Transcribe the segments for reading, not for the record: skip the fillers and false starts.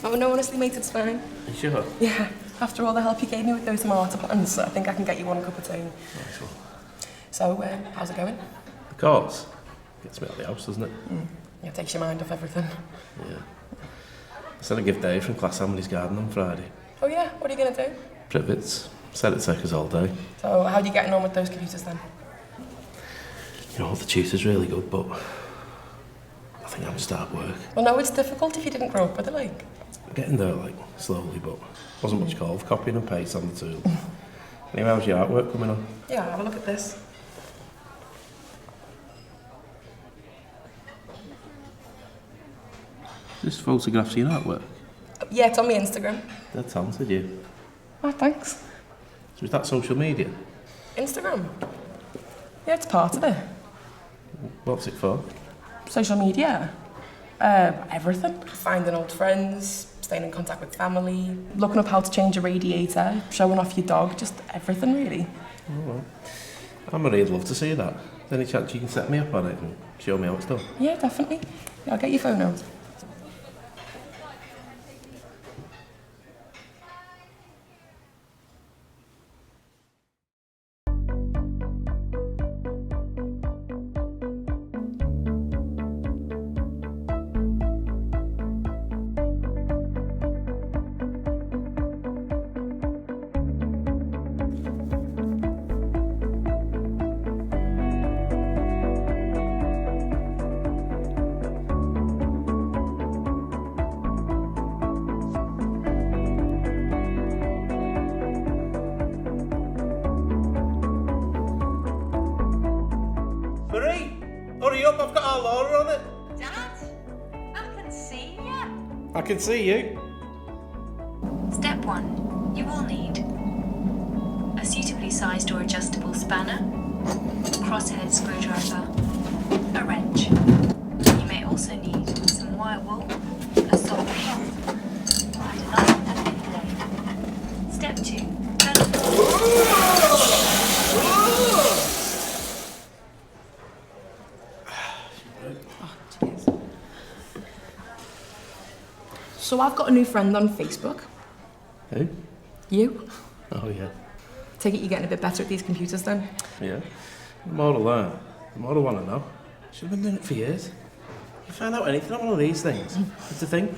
Oh no, honestly, mate, it's fine. You sure? Yeah, after all the help you gave me with those tomato plants, I think I can get you one cup of tea. Nice one. So, how's it going? The course gets me out of the house, doesn't it? Yeah, it takes your mind off everything. Yeah. I sent a gift Dave from class Emily's garden on Friday. Oh yeah, what are you going to do? Privets. Said it'd take us all day. So, how are you getting on with those computers then? You know, the tutor's really good, but I think I'm start work. Well, no, it's difficult if you didn't grow up with it, like. I'm getting there, like, slowly, but wasn't much call for copying and paste on the tool. Anyway, how's your artwork coming on? Yeah, have a look at this. Just photographs of your artwork? Yeah, it's on my Instagram. Dead talented, you. Oh, thanks. So is that social media? Instagram? Yeah, it's part of it. What's it for? Social media? Everything. Finding old friends, staying in contact with family, looking up how to change a radiator, showing off your dog, just everything really. Oh, well. Anne-Marie'd love to see that. Any chance you can set me up on it and show me how it's done? Yeah, definitely. Yeah, I'll get your phone out. Marie! Hurry up, I've got our Laura on it! Dad, I can see you. I can see you. Step 1. You will need a suitably sized or adjustable spanner, crosshead screwdriver, a wrench. You may also need some wire wool, a soft cloth, and a knife and a blade. Step 2. Turn on the So I've got a new friend on Facebook. Who? You. Oh, yeah. Take it you're getting a bit better at these computers then? Yeah. The more to learn, the more I want to know. Should have been doing it for years. You find out anything on one of these things. What to think?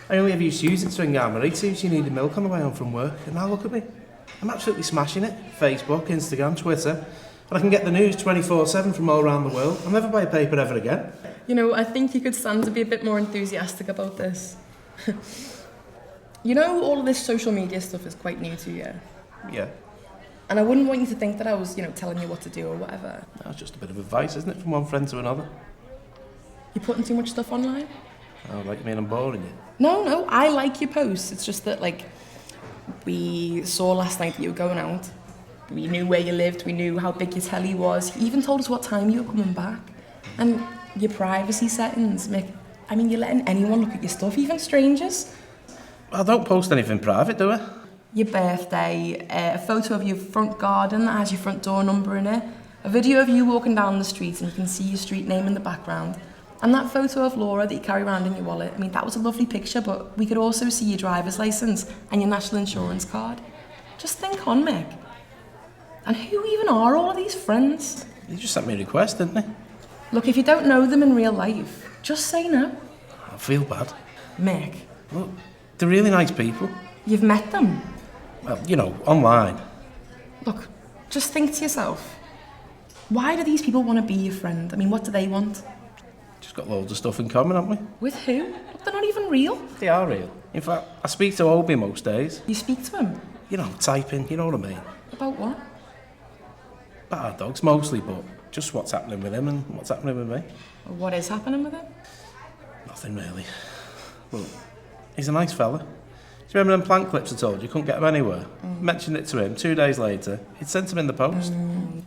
I only ever used to use it to ring Anne-Marie to see if she needed milk on the way home from work. And now look at me. I'm absolutely smashing it. Facebook, Instagram, Twitter. And I can get the news 24/7 from all around the world. I'll never buy a paper ever again. You know, I think you could stand to be a bit more enthusiastic about this. You know, all of this social media stuff is quite new to you. Yeah. And I wouldn't want you to think that I was, telling you what to do or whatever. That's just a bit of advice, isn't it, from one friend to another? You're putting too much stuff online? Oh, like you mean I'm boring you? No, I like your posts. It's just that, we saw last night that you were going out. We knew where you lived, we knew how big your telly was. You even told us what time you were coming back. And your privacy settings, Mick. I mean, you're letting anyone look at your stuff, even strangers. I don't post anything private, do I? Your birthday, a photo of your front garden that has your front door number in it, a video of you walking down the street and you can see your street name in the background, and that photo of Laura that you carry around in your wallet. I mean, that was a lovely picture, but we could also see your driver's licence and your national insurance card. Just think on, Mick. And who even are all of these friends? You just sent me a request, didn't you? Look, if you don't know them in real life, just say no. I feel bad. Mick. Look, they're really nice people. You've met them. Well, online. Look, just think to yourself, why do these people want to be your friend? I mean, what do they want? Just got loads of stuff in common, haven't we? With who? Look, they're not even real. They are real. In fact, I speak to Obi most days. You speak to him? Typing, you know what I mean? About what? About our dogs mostly, but just what's happening with him and what's happening with me. Or what is happening with him? Nothing really. Well, he's a nice fella. Do you remember them plant clips I told you? Couldn't get them anywhere. Mentioned it to him. 2 days later, he'd sent them in the post.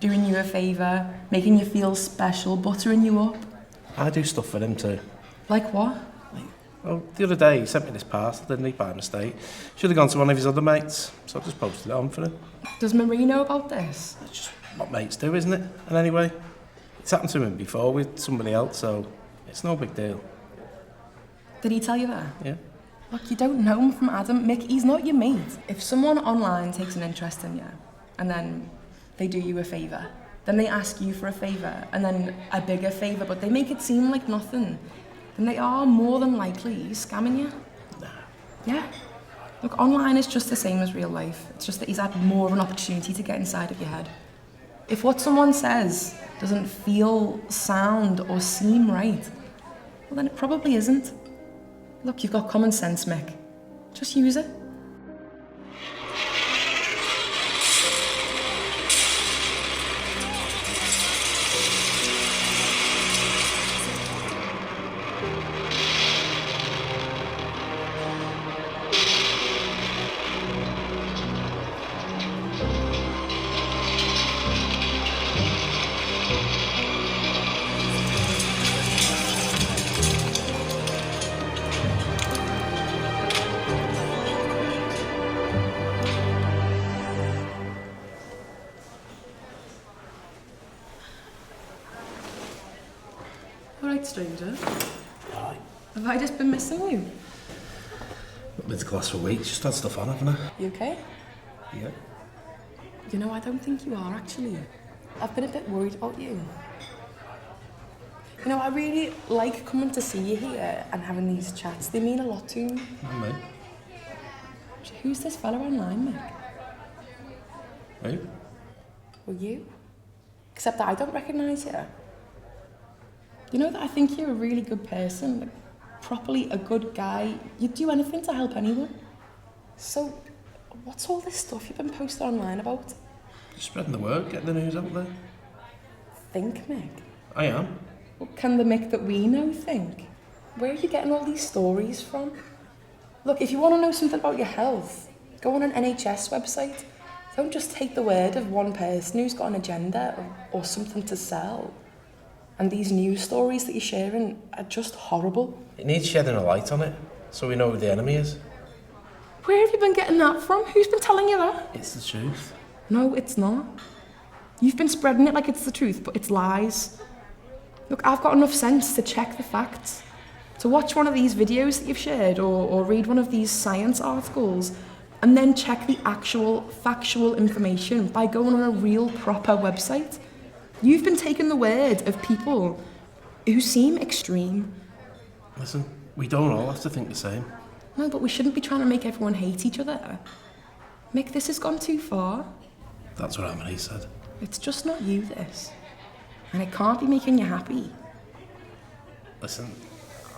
Doing you a favour, making you feel special, buttering you up. I do stuff for him too. Like what? Well, the other day he sent me this parcel, didn't he, by mistake. Should have gone to one of his other mates, so I just posted it on for him. Does Marie know about this? It's just what mates do, isn't it? And anyway, it's happened to him before with somebody else, so it's no big deal. Did he tell you that? Yeah. Look, you don't know him from Adam. Mick, he's not your mate. If someone online takes an interest in you and then they do you a favour, then they ask you for a favour and then a bigger favour, but they make it seem like nothing, then they are more than likely scamming you. Nah. Yeah. Look, online is just the same as real life. It's just that he's had more of an opportunity to get inside of your head. If what someone says doesn't feel sound or seem right, well then it probably isn't. Look, you've got common sense, Mick. Just use it. All right, stranger. Aye. Have I just been missing you? Not been to class for weeks, just had stuff on, haven't I? You okay? Yeah. You know, I don't think you are, actually. I've been a bit worried about you. You know, I really like coming to see you here and having these chats. They mean a lot to me. And me. Who's this fella online, Mick? Who? Well, you. Except that I don't recognise you. You know that I think you're a really good person, like, properly a good guy. You'd do anything to help anyone. So, what's all this stuff you've been posting online about? Just spreading the word, getting the news out there. Think, Mick. I am. What can the Mick that we know think? Where are you getting all these stories from? Look, if you want to know something about your health, go on an NHS website. Don't just take the word of one person who's got an agenda or something to sell. And these news stories that you're sharing are just horrible. It needs shedding a light on it, so we know who the enemy is. Where have you been getting that from? Who's been telling you that? It's the truth. No, it's not. You've been spreading it like it's the truth, but it's lies. Look, I've got enough sense to check the facts. To watch one of these videos that you've shared or read one of these science articles and then check the actual factual information by going on a real proper website. You've been taking the word of people who seem extreme. Listen, we don't all have to think the same. No, but we shouldn't be trying to make everyone hate each other. Mick, this has gone too far. That's what Emily said. It's just not you, this. And it can't be making you happy. Listen,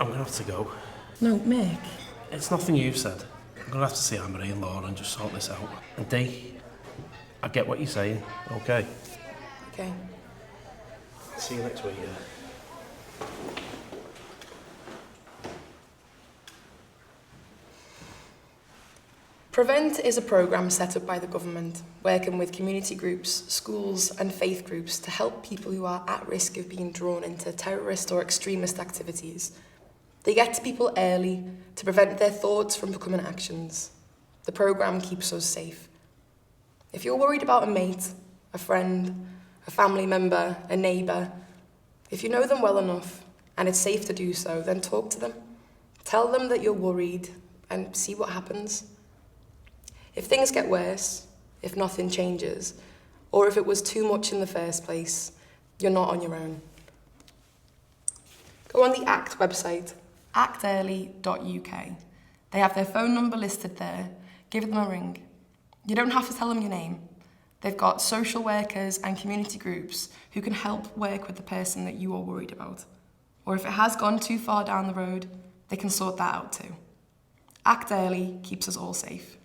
I'm going to have to go. No, Mick. It's nothing you've said. I'm going to have to see Anne-Marie and Laura and just sort this out. And Dee, I get what you're saying, okay? Okay. See you next week, yeah. Prevent is a programme set up by the government, working with community groups, schools and faith groups to help people who are at risk of being drawn into terrorist or extremist activities. They get to people early to prevent their thoughts from becoming actions. The programme keeps us safe. If you're worried about a mate, a friend, a family member, a neighbour, if you know them well enough and it's safe to do so, then talk to them. Tell them that you're worried and see what happens. If things get worse, if nothing changes, or if it was too much in the first place, you're not on your own. Go on the ACT website, actearly.uk. They have their phone number listed there. Give them a ring. You don't have to tell them your name. They've got social workers and community groups who can help work with the person that you are worried about. Or if it has gone too far down the road, they can sort that out too. Act Early keeps us all safe.